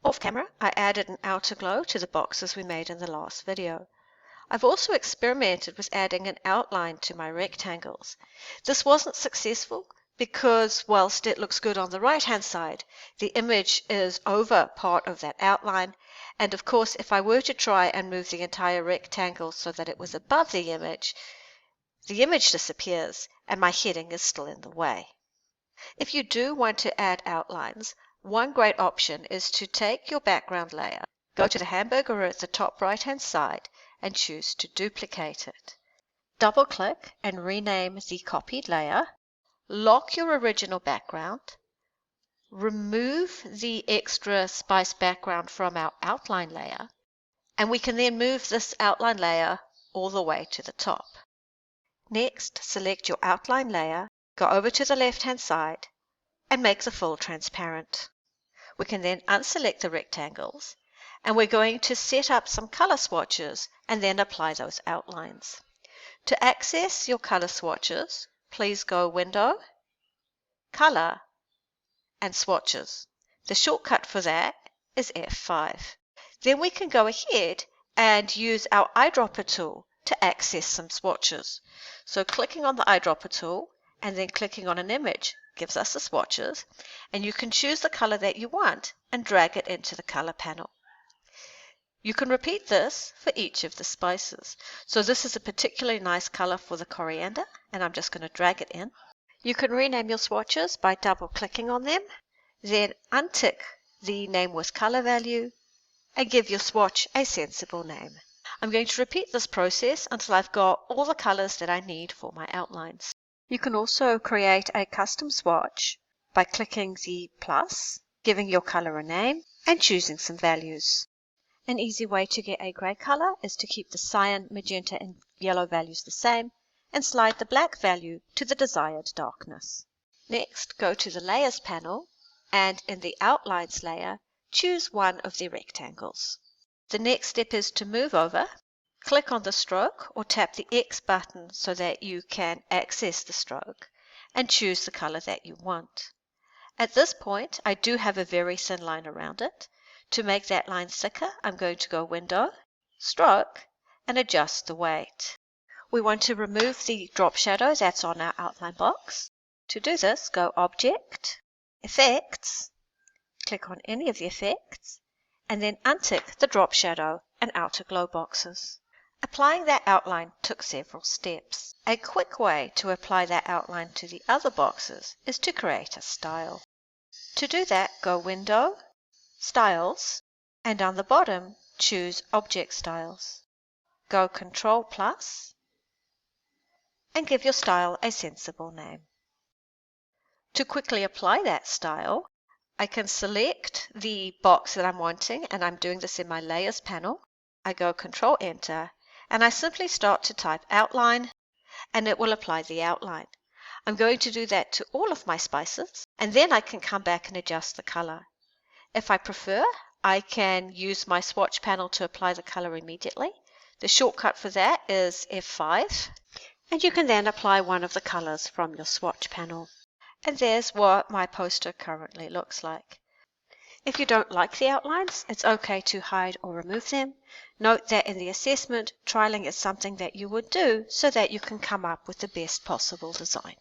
Off camera, I added an outer glow to the boxes we made in the last video. I've also experimented with adding an outline to my rectangles. This wasn't successful because whilst it looks good on the right hand side, the image is over part of that outline, and of course if I were to try and move the entire rectangle so that it was above the image disappears and my heading is still in the way. If you do want to add outlines, one great option is to take your background layer, go to the hamburger at the top right hand side and choose to duplicate it. Double click and rename the copied layer, lock your original background, remove the extra spice background from our outline layer, and we can then move this outline layer all the way to the top. Next, select your outline layer, go over to the left hand side and make the fill transparent. We can then unselect the rectangles and we're going to set up some color swatches and then apply those outlines. To access your color swatches, please go Window, Color, and Swatches. The shortcut for that is F5. Then we can go ahead and use our eyedropper tool to access some swatches. So clicking on the eyedropper tool and then clicking on an image gives us the swatches, and you can choose the color that you want and drag it into the color panel. You can repeat this for each of the spices. So this is a particularly nice color for the coriander, and I'm just going to drag it in. You can rename your swatches by double clicking on them, then untick the name with color value and give your swatch a sensible name. I'm going to repeat this process until I've got all the colors that I need for my outlines. You can also create a custom swatch by clicking the plus, giving your color a name, and choosing some values. An easy way to get a grey color is to keep the cyan, magenta, and yellow values the same and slide the black value to the desired darkness. Next, go to the Layers panel and in the Outlines layer, choose one of the rectangles. The next step is to move over. Click on the stroke or tap the X button so that you can access the stroke and choose the color that you want. At this point, I do have a very thin line around it. To make that line thicker, I'm going to go Window, Stroke, and adjust the weight. We want to remove the drop shadow that's on our outline box. To do this, go Object, Effects, click on any of the effects, and then untick the drop shadow and outer glow boxes. Applying that outline took several steps. A quick way to apply that outline to the other boxes is to create a style. To do that, go Window, Styles, and on the bottom choose Object Styles. Go Control Plus and give your style a sensible name. To quickly apply that style, I can select the box that I'm wanting, and I'm doing this in my Layers panel. I go Control Enter and I simply start to type outline and it will apply the outline. I'm going to do that to all of my spices and then I can come back and adjust the color. If I prefer, I can use my swatch panel to apply the color immediately. The shortcut for that is F5 and you can then apply one of the colors from your swatch panel. And there's what my poster currently looks like. If you don't like the outlines, it's okay to hide or remove them. Note that in the assessment, trialing is something that you would do so that you can come up with the best possible design.